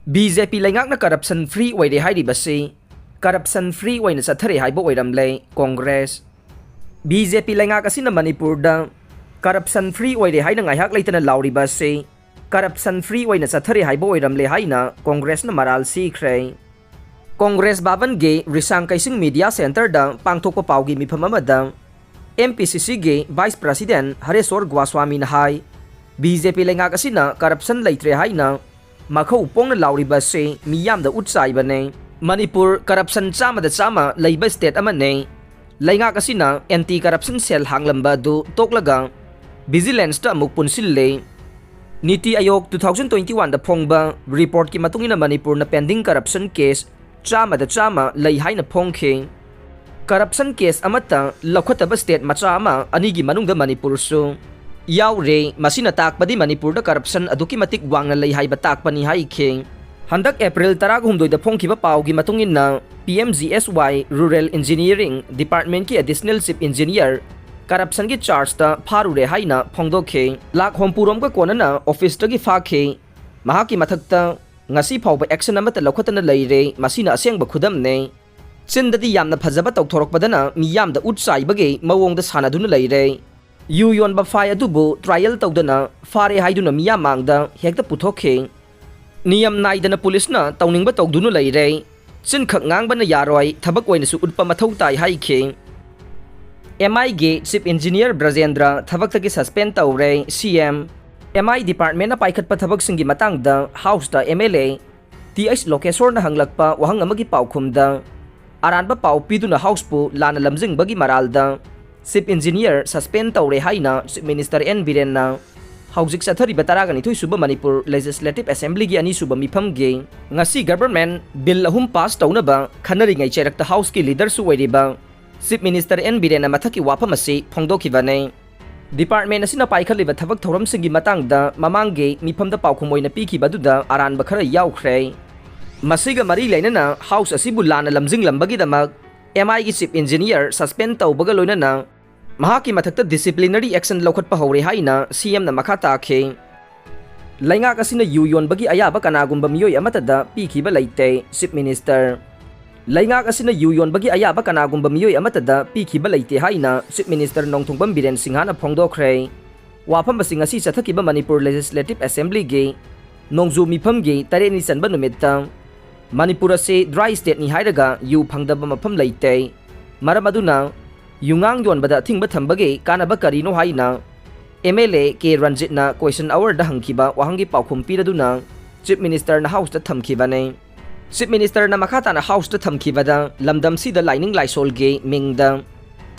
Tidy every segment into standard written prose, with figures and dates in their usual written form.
BJP Leingakna corruption free Oire Hairibasi corruption free Oina Chathare Haiba Oiramle Congress BJP Leingakna Manipur da corruption free Oire Haina Ngahak Laitana Lauribasi corruption free Oina Chathare Haiba Oiramle Haina Congress na Maral Sikre Congress Baban Ge Risang Kaising Media Center da Pangthokpa Paugi Mifam amada MPCC Ge Vice President Hareswar Gwaswami na hai BJP Leingakna corruption laitre haina Makau pong na Lauribasi miyam da utsay ba ne Manipur corruption chama da chama labor state amane Leingakna anti-corruption cell hanglamba do toklaga vigilance ta amuk punsille Niti Ayog 2021 da phongba report ki matungina Manipur na pending corruption case chama da chama lay haina phongke corruption case amata lakhotaba state macha ama anigi manung da Manipur su Yaure masina takpadi Manipur da corruption aduki matik wang na lay Haiba takpani haike Handak April 13 da phongkiba paugi matungin na PMGSY Rural Engineering Department ki additional chief engineer corruption ki charge ta pharure haina phongdokhe lak hompurom ka kona na office ta gi fakhe mahaki mathakta ngasi phawba action amata lakhotana leire masina asengba khudam ne chindadi yamna phajaba tawthorokpadana miyam da utsai bage mawong da sanaduna leire yu yon ba fai adubu trial tawdana fare haiduna miyam mangda hekta puthokhe niyam naidana police na tawningba tawdunu leire chin khak ngang bana yaroi thabak oina su utpa mathau tai haike MI ge chief engineer Brajendra thabak tagi suspend tawre CM MI department na paikhat pa thabak singi matang da house da MLA TH Lokesor na hanglakpa wahang amagi paukhum da aran ba pau piduna house pu lana lamjing bagi maral da chief engineer suspend tawre haina chief minister N Biren na Haujik Chathare Bataragani Thui Suba Manipur Legislative Assembly gi ani suba mifam ge ngasi government bill ahum pass taunaba khanari ngai cherakta house ki leader su oiriba chief minister N Biren na mathaki wafam asi phongdokibane department asina paikhaliba thabak thoram singi matang da mamang ge mifam da paukhum oina pikhiba duda aran ba khara yaukhre masiga mari leinana house asibu lana lamjing lambagi damak MI gi chief engineer suspend tawbaga loinana Mahaki mathakta disciplinary action lokhatpa hore haina CM na makha takhe Leingakna yuyon bagi ayaba kanagumba miyoi amata da pikhiba leite chief minister Leingakna yuyon bagi ayaba kanagumba miyoi amata da pikhiba leite haina chief minister Nongthungbam Biren Singhana phongdokre wafam basing asi chathakiba Manipur Legislative Assembly ge nongju mifam ge tareni chanba numitta Manipur ase dry state ni hairaga yu phangdaba mafam leite maramaduna Yungang yon bada thingba thambage kanaba karino haina MLA K Ranjit na question hour da hangkiba wahangi paukhum piraduna chief minister na house ta thamkiba ne chief minister na makhata na house ta thamkiba da lamdam si da lining laisol ge mingda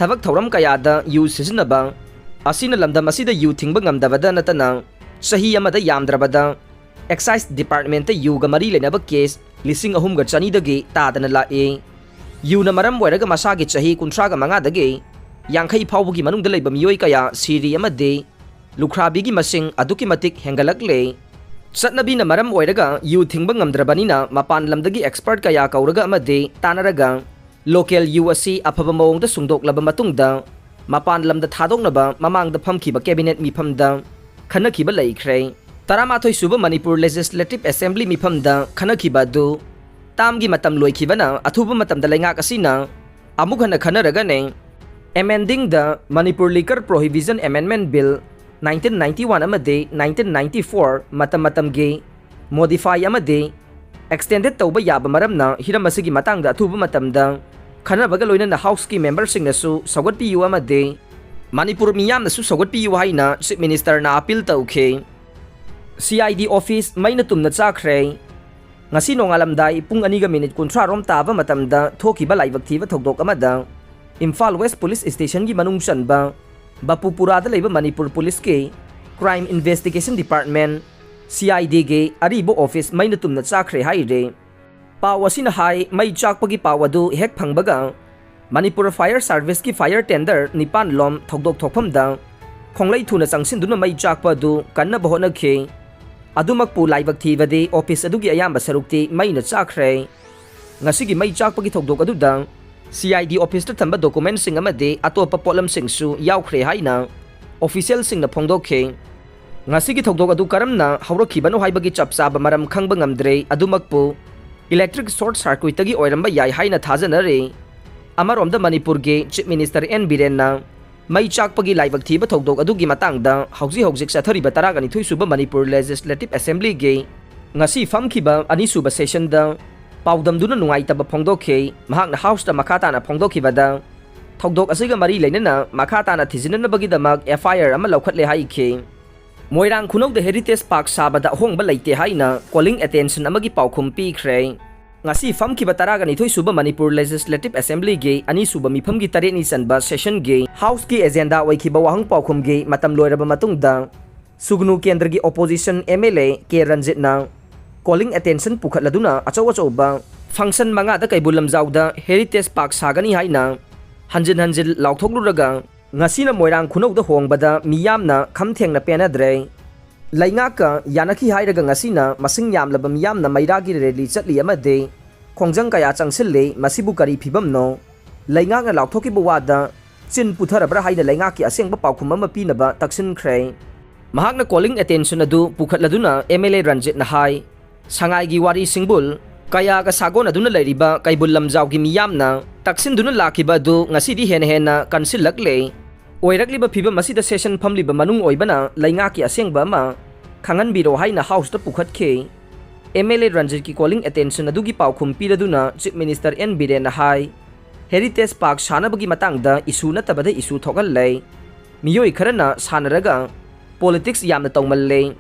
thabak thoram kaya da yu sizinaba asina lamdam asida yu thingba ngamdabada natana sahi amada yamdrabada excise department ta yu ga mari lenaba case lising ahum ga chani dagi tadana lae Yuna maram weraga masagi chahi kuntraga manga dage yangkhai phawbugi manungda leiba miyoi kaya siri amade lukhrabi gi masing aduki matik hengalakle satnabi na maram weraga yu thingba ngamdrabani na mapan lamdagi expert kaya kauraga amade tanaraga local yu asi aphaba mawong da sungdok laba matungda mapan lamda thadoknaba mamang da phamkiba cabinet mifamda khanakhiba leikhre taramathoi suba Manipur Legislative Assembly mifamda khanakhiba du Tamgi matam loikibana athuba matam da Leingakna amuk hana khanaraga ne amending the Manipur Liquor Prohibition Amendment Bill 1991 amade 1994 matam ge modify amade extended tawba yaba maramna hiramasigi matang da athuba matam da khanabaga loina na house ki member sing nasu sagot pi yu amade Manipur miyam nasu sagot pi yu haina chief minister na appeal tawkhe CID office maina tumna chakre Ngasi nongalamdai pung 2:13 taba matamda thokiba laibak thiba thokdok amada Imphal West Police Station gi manung sanba Bapupurada leiba Manipur Police ke Crime Investigation Department CID ge aribo office may natumna chakre haire pawasina hai may chakpagi pawadu hek phangbaga Manipur Fire Service ki fire tender nipan lom thokdok thokphamda khonglai thuna changsin duna may chakpa du kanna bahona khe Adumak pu laibak thibade office adugi ayamba sarukti may na chakre ngasigi may chakpagi thokdok aduda CID office ta thamba document sing amade atopa polam sing su yaukhre haina official sing na phongdokhe Ngasigi thokdok adu karamna hawrakhibano haibagi chapchaba maram khangba ngamdre adumakpu electric short circuit tagi oiramba yai haina thajanare. Amaromda Manipur ge Chief Minister N Biren na mai chakpagi laibak thiba thokdok adugi matangda hauji Chathare bataraga ni thuisuba Manipur Legislative Assembly ge ngasi famkhiba anisuba session da paudamduna nungaitaba phongdokhe mahakna house da makata na phongdokhibada thokdok asiga mari leinana makata na thijinanabagi damak FIR ama lokhatle haikhe Moirang khunok da Heritage Park sabada hongba leite haina calling attention amagi paukhum pikhre ngasi famkhiba taraga ni thuisuba Manipur Legislative Assembly ge anisuba mifamgi tare ni sanba session ge house ki agenda waikhiba wahang paukhum ge matam loiraba matungda Sugnu Kendra gi opposition MLA K Ranjit na calling attention pukhatladuna achaw-achawba function manga da kaibulam zawda Heritage Park sagani haina hanjin laukthokluраga ngasina moirang khunok da hongbada miyamna khamthengna penadre Leingakna yanaki hairaga ngasina masing yamlaba miyamna mairagi rally chatli amade khongjang kaya changsil masibu kari phibamno Leingakna laukthokibwa wada chin putharabra haina Leingakki asengba paukhum ama pinaba taksin khre mahakna calling attention adu pukhatladuna MLA Ranjit na hai sangai gi wari singbul kaya ka sagon aduna leiriba kaibul lamjaw gi miyamna taksin duna lakiba du ngasidi hen kansil lakle oirakliba phiba masida session phamliba manung oibana Leingakki asengba ma khangan biro haina house ta pukhatke MLA Ranjit ki calling attention adugi paukhum piraduna Chief Minister N Biren na hai Heritage Park sanabagi matangda issue natabada issue thogal lei miyoi kharana sanaraga politics yamna tongmalle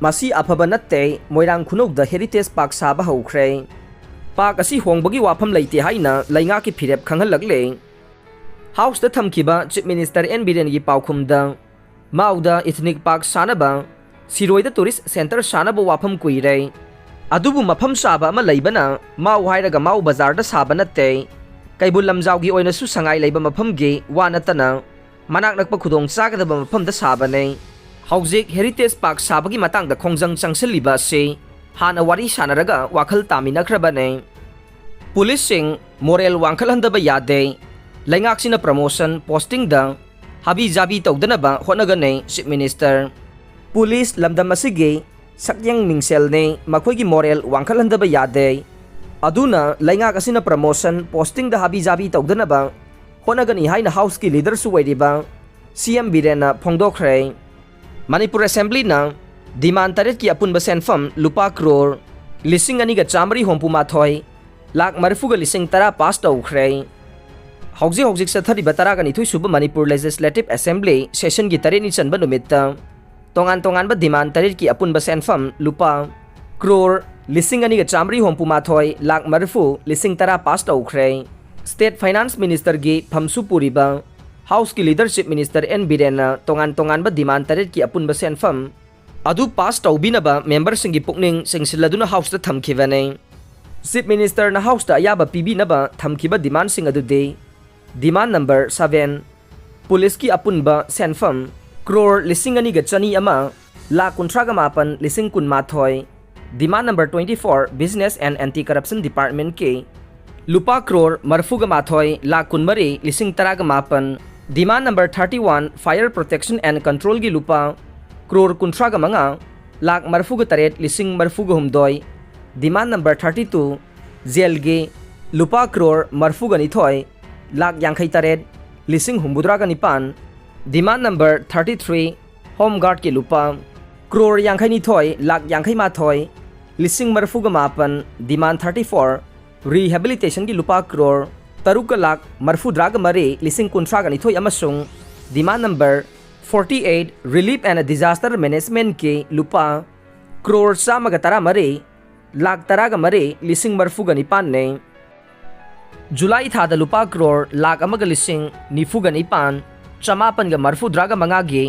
masi afaba natte moirang khunok da Heritage Park saba haukhre park asi hongbagi wafam leite haina Leingakki phirep khanghalakle house da thamkiba Chief Minister N Biren gi paukhum da mauda ethnic park sanaba siroida tourist center sanaba wafam kuire adubu mafam saba ama leibana mau hairaga mau bazar da saba natte kaibul lamjaw gi oina su sangai leiba mafam gi wanatana manak nakpa khudong chagadaba mafam da saba ne Haujik Heritage Park sabagi matang da khongjang changsiliba se hana wari sanaraga wakhal taminakrabane Police sing moral wangkhalhandaba yade Leingakna promotion posting da habi jabi tawdanaba honagane Chief Minister Police lamdam asige sakyang mingsel ne makhoigi moral wangkhalhandaba yade aduna Leingakna promotion posting da habi jabi tawdanaba honagani haina house ki leader su wairiba CM Birena phongdokhre Manipur Assembly na demand taret ki apunba senfam lupa crore lising ani ga chamri hompu mathoi lak marfu ga lising tara pass tawkhre hauji Chathare bataraga ni thuisuba Manipur Legislative Assembly session gi tare ni chanba numitta tongan ba demand taret ki apunba senfam lupa crore lising ani ga chamri hompu mathoi lak marfu lising tara pass tawkhre State Finance Minister gi phamsu puriba House ki Leadership Minister N Biren tongan ba demand taret ki apun ba senfam adu pass tawbina ba member singi pukning singsiladuna house ta thamkhivane Chief Minister na house ta ayaba PB na ba thamkhiba demand sing adu de demand number 7 police ki apun ba senfam crore lising ani ga chani ama la kuntra ga mapan lising kun mathoi demand number 24 Business and Anti-Corruption Department ke lupa crore marfu ga mathoi la kunmari lising tara ga mapan Demand number 31 Fire Protection and Control gi lupa crore kuntra ga manga lak marfu ga taret lising marfu ga humdoi Demand number 32 Jail gi lupa crore marfu ga nithoi lak yangkhai taret lising humbudra ga nipan Demand number 33 Home Guard gi lupa crore yangkhai nithoi lak yangkhai mathoi lising marfu ga mapan Demand 34 Rehabilitation gi lupa crore Taruka lak marfu draga mare lising kuntraga nithoi amasung demand number 48 Relief and Disaster Management ke lupa crore samaga tara mare lak taraga mare lising marfu ga nipan ne July thada lupa crore lak amaga lising nifu ga nipan chamapan ga marfu draga mangagi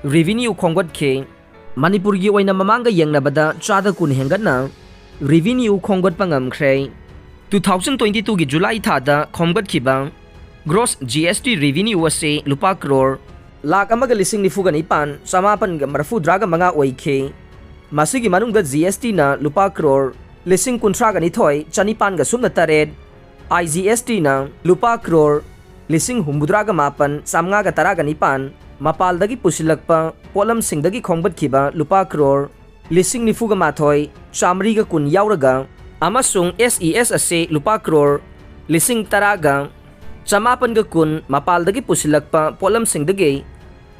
revenue khonggot ke Manipur gi oina mamanga yengna bada chada kun hengana revenue khonggot pangam khre 2022 ki July thada khomgat khiba gross GST revenue wase lupa crore lak amaga lising nifu ga nipan samapan ga marfu draga manga oikhe masigi manungda GST na lupa crore lising kuntra ga nithoi chanipan ga sumna taret IGST na lupa crore lising humbudra ga mapan samnga ga tara ga nipan ꯃꯄꯥꯜꯗꯒꯤ ꯄꯨꯁꯤꯜꯂꯛꯄ ꯄꯣꯠꯂꯝꯁꯤꯡꯗꯒꯤ ꯈꯣꯝꯒꯠꯈꯤꯕ ꯂꯨꯄꯥ ꯀ꯭ꯔꯣꯔ 94,110 ꯌꯥꯎꯔꯒ ꯑꯃꯁꯨꯡ SES ꯑꯁꯤ ꯂꯨꯄꯥ ꯀ꯭ꯔꯣꯔ 10,910 ꯃꯄꯥꯜꯗꯒꯤ ꯄꯨꯁꯤꯜꯂꯛꯄ ꯄꯣꯠꯂꯝꯁꯤꯡꯗꯒꯤ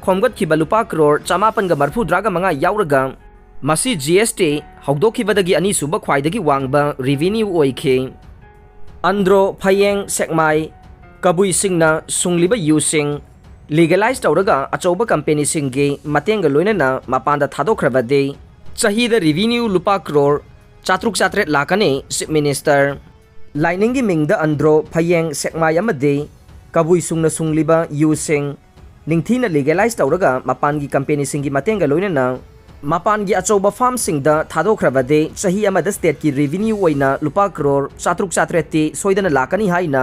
ꯈꯣꯝꯒꯠꯈꯤꯕ ꯂꯨꯄꯥ ꯀ꯭ꯔꯣꯔ 535 ꯌꯥꯎꯔꯒ ꯃꯁꯤ GST ꯍꯧꯗꯣꯛꯈꯤꯕꯗꯒꯤ ꯑꯅꯤꯁꯨꯕ ꯈ꯭ꯋꯥꯏꯗꯒꯤ ꯋꯥꯡꯕ ꯔꯤꯚꯤꯅ꯭ꯌꯨ ꯑꯣꯏꯈꯤ꯫ ꯑꯟꯗ꯭ꯔꯣ ꯐꯌꯦꯡ ꯁꯦꯛꯃꯥꯏ ꯀꯕꯨꯏꯁꯤꯡꯅ ꯁꯨꯡꯂꯤꯕ ꯌꯨꯁꯤꯡ ꯂꯤꯒꯦꯂꯥꯏꯖ ꯇꯧꯔꯒ ꯑꯆꯧꯕ ꯀꯝꯄꯦꯅꯤꯁꯤꯡꯒꯤ ꯃꯇꯦꯡꯒ ꯂꯣꯏꯅꯅ ꯃꯄꯥꯟꯗ ꯊꯥꯗꯣꯛꯈ꯭ꯔꯕꯗꯤ ꯆꯍꯤꯗ ꯔꯤꯚꯤꯅ꯭ꯌꯨ ꯂꯨꯄꯥ ꯀ꯭ꯔꯣꯔ 700-800 ꯂꯥꯛꯀꯅꯤ꯫ ꯆꯤꯞ ꯃꯤꯅꯤꯁꯇꯔ ꯂꯥꯏꯅꯤꯡꯒꯤ ꯃꯤꯡꯗ ꯑꯟꯗ꯭ꯔꯣ ꯐꯌꯦꯡ ꯁꯦꯛꯃꯥꯏ ꯑꯃꯗꯤ ꯀꯕꯨꯏꯁꯤꯡꯅ ꯁꯨꯡꯂꯤꯕ ꯌꯨꯁꯤꯡ ꯅꯤꯡꯊꯤꯅ ꯂꯤꯒꯦꯂꯥꯏꯖ ꯇꯧꯔꯒ ꯃꯄꯥꯟꯒꯤ ꯀꯝꯄꯦꯅꯤꯁꯤꯡꯒꯤ ꯃꯇꯦꯡꯒ ꯂꯣꯏꯅꯅ ꯃꯄꯥꯟꯒꯤ ꯑꯆꯧꯕ ꯐꯥꯔꯝꯁꯤꯡꯗ ꯊꯥꯗꯣꯛꯈ꯭ꯔꯕꯗꯤ ꯆꯍꯤ ꯑꯃꯗ ꯁ꯭ꯇꯦꯠꯀꯤ ꯔꯤꯚꯤꯅ꯭ꯌꯨ ꯑꯣꯏꯅ ꯂꯨꯄꯥ ꯀ꯭ꯔꯣꯔ 700-800ꯇꯤ ꯁꯣꯏꯗꯅ ꯂꯥꯛꯀꯅꯤ ꯍꯥꯏꯅ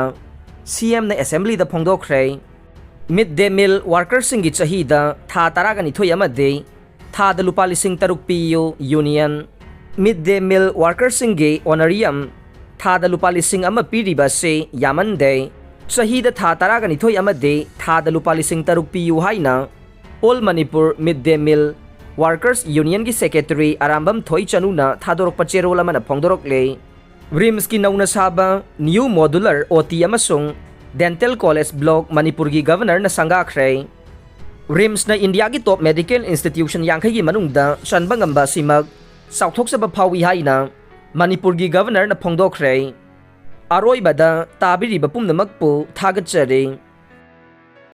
CMꯅ ꯑꯦꯁꯦꯝꯕ꯭ꯂꯤꯗ ꯐꯣꯡꯗꯣꯛꯈ꯭ꯔꯦ꯫ ꯃꯤꯗ ꯗꯦ ꯃꯤꯜ ꯋꯥꯔꯀꯔꯁꯤꯡꯒꯤ ꯆꯍꯤꯗ ꯊꯥ 12 ꯑꯃꯗꯤ ꯊꯥꯗ ꯂꯨꯄꯥ 6,000 ꯄꯤꯌꯨ ꯌꯨꯅꯤꯌꯟ ꯃꯤꯗ ꯗꯦ ꯃꯤꯜ ꯋꯥꯔꯀꯔꯁꯤꯡꯒꯤ ꯑꯣꯅꯔꯤꯌꯝ ꯊꯥꯗ ꯂꯨꯄꯥ 1,000 ꯄꯤꯔꯤꯕ ꯑꯁꯤ ꯌꯥꯃꯟꯗꯦ꯫ ꯆꯍꯤꯗ ꯊꯥ 12 ꯑꯃꯗꯤ ꯊꯥꯗ ꯂꯨꯄꯥ 6,000 ꯄꯤꯌꯨ ꯍꯥꯏꯅ ꯑꯣꯜ ꯃꯅꯤꯄꯨꯔ ꯃꯤꯗ day meal workers ꯌꯨꯅꯤꯌꯟꯒꯤ secretary Arambam ꯊꯣꯏꯆꯅꯨꯅ ꯊꯥꯗꯣꯔꯛꯄ ꯆꯦꯔꯣꯜ ꯑꯃꯅ ꯐꯣꯡꯗꯣꯔꯛꯂꯦ꯫ ꯔꯤꯝꯁꯀꯤ ꯅꯧꯅ ꯁꯥꯕ ꯅ꯭ꯌꯨ ꯃꯣꯗꯨꯂꯔ OT ꯑꯃꯁꯨꯡ ꯗꯦꯟꯇꯦꯜ ꯀꯣꯂꯦꯖ ꯕ꯭ꯂꯣꯛ ꯃꯅꯤꯄꯨꯔꯒꯤ ꯒꯚꯔꯅꯔꯅ ꯁꯪꯒꯥꯈ꯭ꯔꯦ꯫ ꯔꯤꯝꯁꯅ ꯏꯟꯗꯤꯌꯥꯒꯤ ꯇꯣꯞ ꯃꯦꯗꯤꯀꯦꯜ ꯏꯟꯁꯇꯤꯇ꯭ꯌꯨꯁꯟ 50ꯒꯤ ꯃꯅꯨꯡꯗ ꯆꯟꯕ ꯉꯝꯕ ꯑꯁꯤꯃꯛ ꯆꯥꯎꯊꯣꯛꯆꯕ ꯐꯥꯎꯏ ꯍꯥꯏꯅ ꯃꯅꯤꯄꯨꯔꯒꯤ ꯒꯚꯔꯅꯔꯅ ꯐꯣꯡꯗꯣꯛꯈ꯭ꯔꯦ꯫ ꯑꯔꯣꯏꯕꯗ ꯇꯥꯕꯤꯔꯤꯕ ꯄꯨꯝꯅꯃꯛꯄꯨ ꯊꯥꯒꯠꯆꯔꯤ꯫